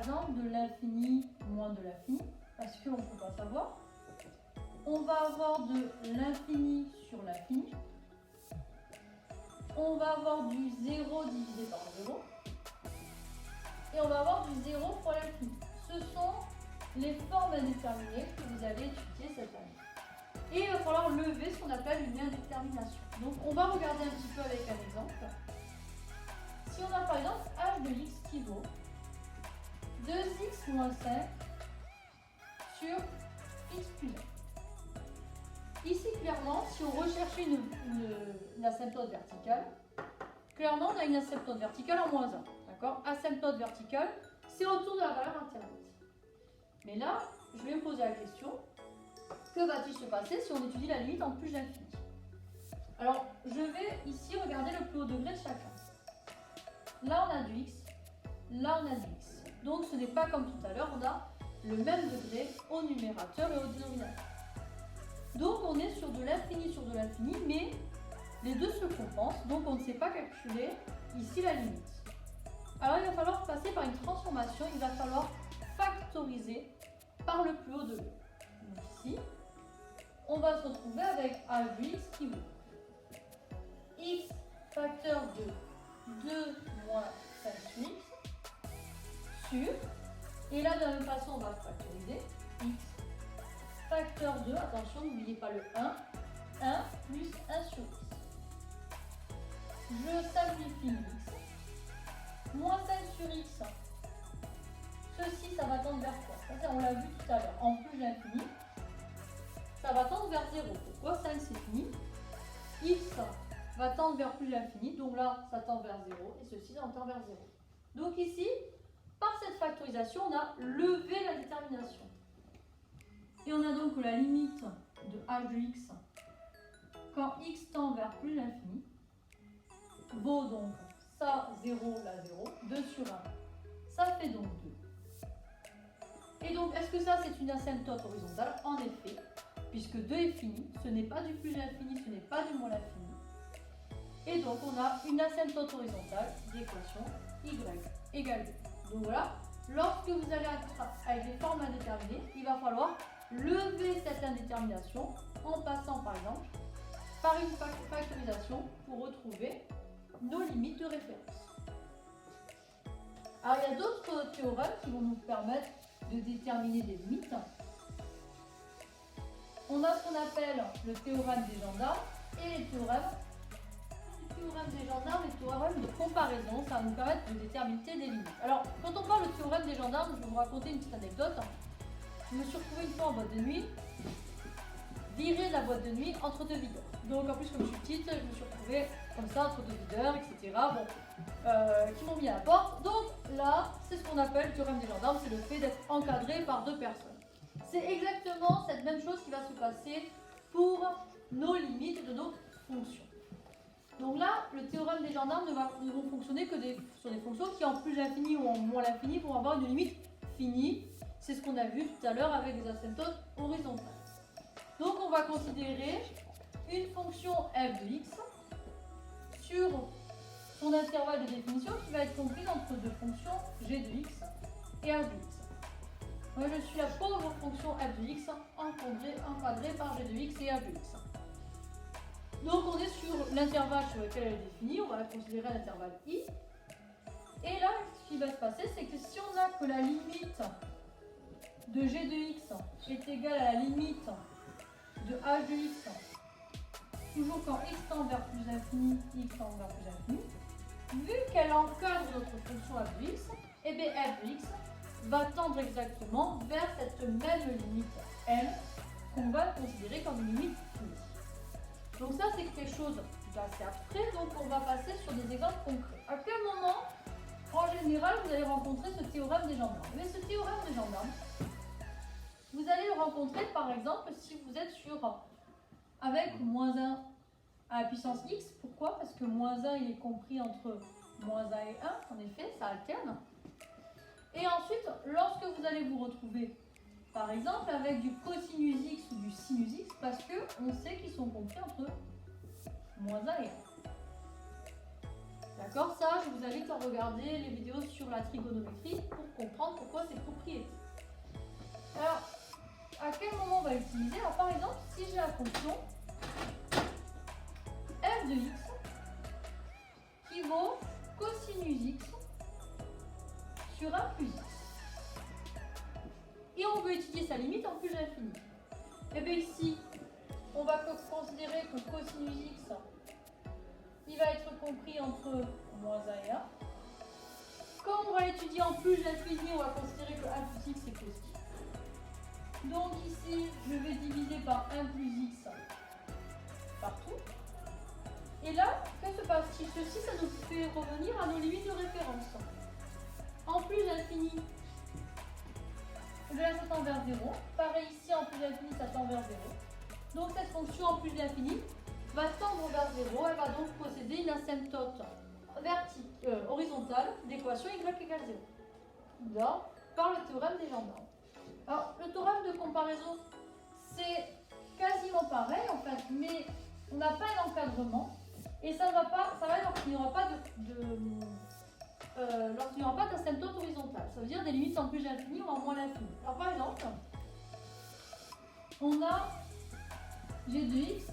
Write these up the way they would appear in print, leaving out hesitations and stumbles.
exemple de l'infini moins de l'infini, parce qu'on ne peut pas savoir. On va avoir de l'infini sur l'infini. On va avoir du 0 divisé par 0. Et on va avoir du 0 fois l'infini. Ce sont les formes indéterminées que vous allez étudier cette année. Et il va falloir lever ce qu'on appelle une indétermination. Donc on va regarder un petit peu avec un exemple. Si on a par exemple h de x qui vaut 2x moins 5 sur x plus 1. Ici clairement, si on recherchait une asymptote verticale, clairement on a une asymptote verticale en moins 1. D'accord ? Asymptote verticale, c'est autour de la valeur intermédiaire. Mais là, je vais me poser la question, que va-t-il se passer si on étudie la limite en plus d'infini? Alors, je vais ici regarder le plus haut degré de chacun. Là, on a du x, là, on a du x. Donc, ce n'est pas comme tout à l'heure, on a le même degré au numérateur et au dénominateur. Donc, on est sur de l'infini, mais les deux se compensent, donc on ne sait pas calculer ici la limite. Alors, il va falloir passer par une transformation, il va falloir factoriser par le plus haut degré. Donc ici, on va se retrouver avec h de x qui vaut x facteur de 2 moins 5 sur x sur, et là de la même façon on va factoriser x facteur 2, attention n'oubliez pas le 1 plus 1 sur x. Je simplifie x, moins 5 sur x, ceci ça va tendre vers quoi? Ça, on l'a vu tout à l'heure, en plus l'infini, ça va tendre vers 0. Pourquoi? 5 c'est fini. X va tendre vers plus l'infini, donc là ça tend vers 0 et ceci ça tend vers 0. Donc ici, par cette factorisation, on a levé la détermination. Et on a donc la limite de h de x quand x tend vers plus l'infini vaut donc ça 0, là 0, 2 sur 1. Ça fait donc 2. Et donc, est-ce que ça c'est une asymptote horizontale? En effet, puisque 2 est fini, ce n'est pas du plus l'infini, ce n'est pas du moins l'infini. Et donc, on a une asymptote horizontale d'équation y égale 2. Donc voilà, lorsque vous allez avec des formes indéterminées, il va falloir lever cette indétermination en passant par exemple par une factorisation pour retrouver nos limites de référence. Alors, il y a d'autres théorèmes qui vont nous permettre de déterminer des limites. On a ce qu'on appelle le théorème des gendarmes et les théorèmes des gendarmes et les théorèmes de comparaison. Ça va nous permettre de déterminer des limites. Alors, quand on parle de théorème des gendarmes, je vais vous raconter une petite anecdote. Je me suis retrouvée une fois en boîte de nuit, virée de la boîte de nuit entre deux videurs. Donc en plus, comme je suis petite, je me suis retrouvée comme ça entre deux videurs, etc. Qui m'ont mis à la porte. Donc là, c'est ce qu'on appelle le théorème des gendarmes, c'est le fait d'être encadré par deux personnes. C'est exactement cette même chose qui va se passer pour nos limites de nos fonctions. Donc là, le théorème des gendarmes ne vont fonctionner que sur des fonctions qui, en plus l'infini ou en moins l'infini, vont avoir une limite finie. C'est ce qu'on a vu tout à l'heure avec les asymptotes horizontales. Donc on va considérer une fonction f de x sur son intervalle de définition qui va être comprise entre deux fonctions g de x et h de x. Moi je suis la pauvre fonction f de x encadrée par g de x et h de x. Donc on est sur l'intervalle sur lequel elle est définie, on va la considérer l'intervalle i. Et là, ce qui va se passer, c'est que si on a que la limite de g de x est égale à la limite de h de x, toujours quand x tend vers plus infini, x tend vers plus infini, vu qu'elle encadre notre fonction f de x, et bien f de x va tendre exactement vers cette même limite n qu'on va considérer comme une limite finie. Donc ça c'est quelque chose d'assez abstrait, donc on va passer sur des exemples concrets. À quel moment, en général, vous allez rencontrer ce théorème des gendarmes? Mais ce théorème des gendarmes, vous allez le rencontrer par exemple si vous êtes avec moins 1 à la puissance x. Pourquoi? Parce que moins 1 il est compris entre moins 1 et 1, en effet, ça alterne. Et ensuite, lorsque vous allez vous retrouver par exemple avec du cosinus x ou du sinus x, parce qu'on sait qu'ils sont compris entre moins 1 et 1. D'accord? Ça, je vous invite à regarder les vidéos sur la trigonométrie pour comprendre pourquoi c'est propriété. Alors, à quel moment on va l'utiliser? Alors, par exemple, si j'ai la fonction f de x qui vaut cosinus x sur 1 plus x. Et on veut étudier sa limite en plus l'infini. Et bien ici, on va considérer que cosinus x, il va être compris entre moins 1 et 1. Comme on va l'étudier en plus l'infini, on va considérer que 1 plus x c'est cos x. Donc ici, je vais diviser par 1 plus x partout. Et là, que se passe-t-il? Ceci, ça nous fait revenir à nos limites de référence. En plus l'infini, là ça tend vers 0. Pareil ici, en plus l'infini, ça tend vers 0. Donc cette fonction en plus l'infini va tendre vers 0. Elle va donc posséder une asymptote horizontale d'équation y égale 0. Là, par le théorème des gendarmes. Alors, le théorème de comparaison, c'est quasiment pareil en fait, mais on n'a pas un encadrement. Et ça va être lorsqu'il n'y aura pas d'asymptote horizontale. Ça veut dire des limites en plus l'infini ou en moins l'infini. Alors par exemple, on a g de x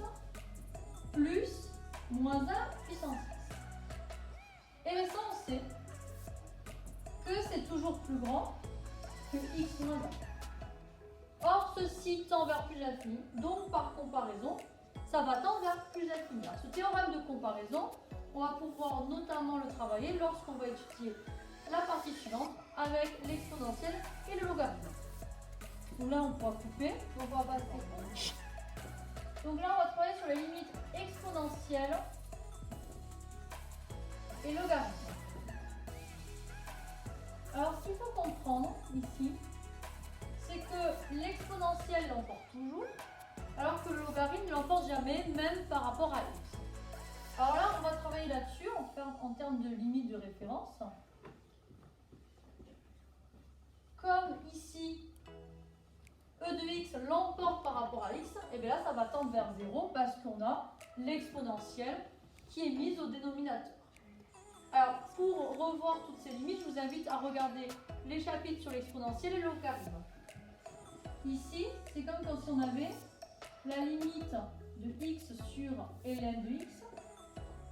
plus moins 1 puissance x. Et bien ça on sait que c'est toujours plus grand que x moins 1. Or ceci tend vers plus l'infini, donc par comparaison, ça va tendre vers plus l'infini. Ce théorème de comparaison, on va pouvoir notamment le travailler lorsqu'on va étudier la partie suivante avec l'exponentielle et le logarithme. Donc là, on pourra couper, on va passer. Donc là, on va travailler sur la limite exponentielle et logarithme. Alors, ce qu'il faut comprendre ici, c'est que l'exponentielle l'emporte toujours, alors que le logarithme ne l'emporte jamais, même par rapport à x. Alors là, on va travailler là-dessus en termes de limite de référence. Comme ici, e de x l'emporte par rapport à x, et bien là, ça va tendre vers 0 parce qu'on a l'exponentielle qui est mise au dénominateur. Alors, pour revoir toutes ces limites, je vous invite à regarder les chapitres sur l'exponentielle et le logarithme. Ici, c'est comme si on avait la limite de x sur ln de x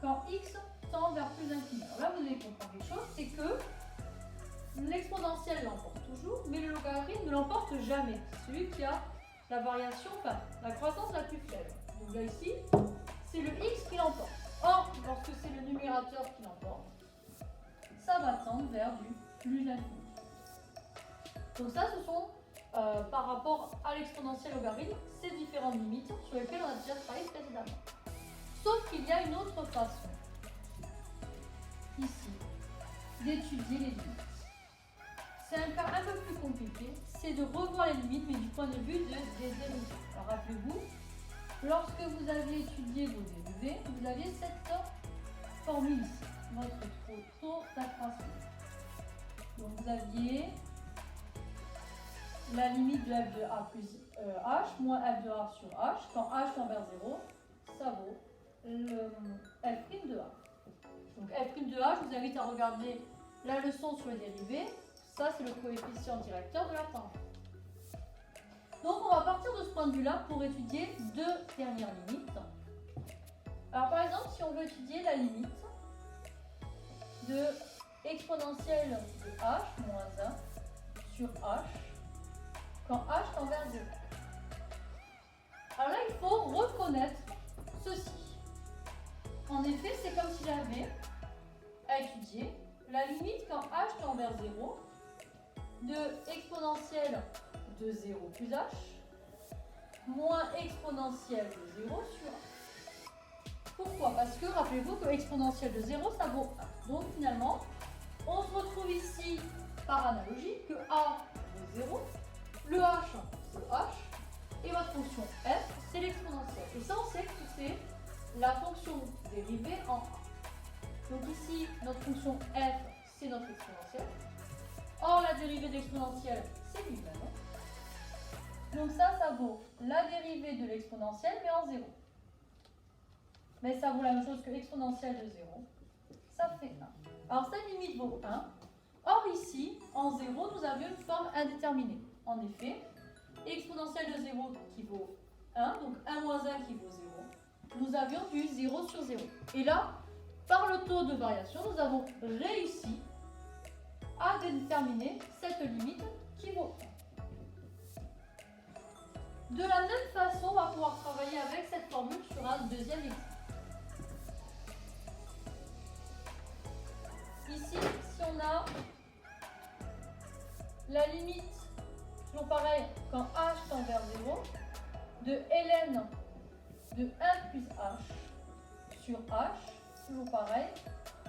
quand x tend vers plus l'infini. Alors là, vous allez comprendre quelque chose, c'est que l'exponentielle l'emporte toujours, mais le logarithme ne l'emporte jamais. C'est celui qui a la variation, enfin, la croissance la plus faible. Donc là, ici, c'est le x qui l'emporte. Or, lorsque c'est le numérateur qui l'emporte, ça va tendre vers du plus l'infini. Donc ça, ce sont, par rapport à l'exponentielle logarithme, ces différentes limites sur lesquelles on a déjà travaillé précédemment. Sauf qu'il y a une autre façon, ici, d'étudier les limites. C'est un cas un peu plus compliqué, c'est de revoir les limites, mais du point de vue des dérivés. Alors rappelez-vous, lorsque vous aviez étudié vos dérivés, vous aviez cette formule ici, votre taux d'accroissement. Donc vous aviez la limite de f de a plus h moins f de a sur h. Quand h tend vers 0, ça vaut le f' de a. Donc f' de a, je vous invite à regarder la leçon sur les dérivés. Ça, c'est le coefficient directeur de la tangente. Donc, on va partir de ce point de vue-là pour étudier deux dernières limites. Alors, par exemple, si on veut étudier la limite de exponentielle de h moins 1 sur h quand h tend vers 0. Alors là, il faut reconnaître ceci. En effet, c'est comme si j'avais à étudier la limite quand h tend vers 0 de exponentielle de 0 plus h moins exponentielle de 0 sur 1. Pourquoi? Parce que rappelez-vous que exponentielle de 0, ça vaut 1. Donc finalement, on se retrouve ici par analogie que a vaut 0, le h c'est le h, et votre fonction f c'est l'exponentielle. Et ça on sait que c'est la fonction dérivée en a. Donc ici, notre fonction f c'est notre exponentielle. Or, la dérivée de l'exponentielle, c'est lui-même. Donc ça vaut la dérivée de l'exponentielle, mais en 0. Mais ça vaut la même chose que l'exponentielle de 0. ça fait 1. Alors cette limite vaut 1. Or ici, en 0, nous avions une forme indéterminée. En effet, exponentielle de 0 qui vaut 1, donc 1 moins 1 qui vaut 0. Nous avions du 0 sur 0. Et là, par le taux de variation, nous avons réussi à déterminer cette limite qui vaut 1. De la même façon, on va pouvoir travailler avec cette formule sur un deuxième exemple. Ici, si on a la limite, toujours pareil, quand h tend vers 0, de ln de 1 plus h sur h, toujours pareil,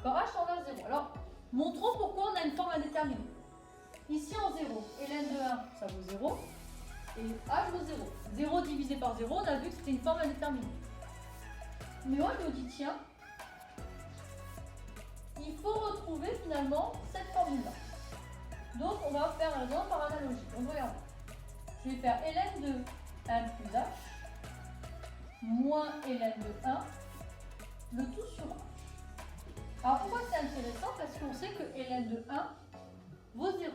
quand h tend vers 0. Alors, montrons pourquoi on a une forme indéterminée. Ici en 0, ln de 1, ça vaut 0, et h vaut 0. 0 divisé par 0, on a vu que c'était une forme indéterminée. Mais on nous dit, tiens, il faut retrouver finalement cette formule-là. Donc, on va faire un exemple par analogie. Donc, regardez. Je vais faire ln de 1 plus h moins ln de 1, le tout sur h. Alors, pourquoi c'est intéressant? Parce qu'on sait que ln de 1 vaut 0.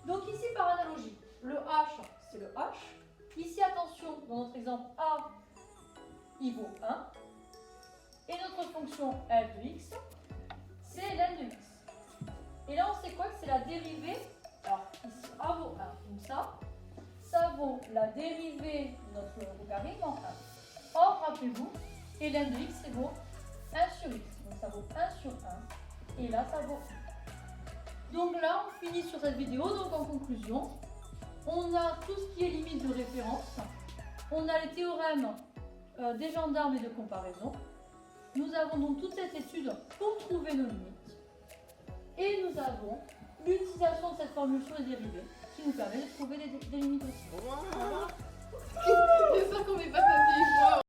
Donc, ici, par analogie, le h, c'est le h. Ici, attention, dans notre exemple a, il vaut 1. Et notre fonction f de x, c'est ln de x. Et là, on sait quoi? Que c'est la dérivée. Alors, ici, a vaut 1. Donc ça vaut la dérivée de notre logarithme en 1. Or, rappelez-vous, ln de x, c'est vaut 1 sur x. Donc, ça vaut 1 sur 1. Et là, ça vaut 1. Donc là, on finit sur cette vidéo. Donc, en conclusion, on a tout ce qui est limite de référence. On a les théorèmes des gendarmes et de comparaison. Nous avons donc toute cette étude pour trouver nos limites. Et nous avons l'utilisation de cette formule sur les dérivés qui nous permet de trouver des limites aussi.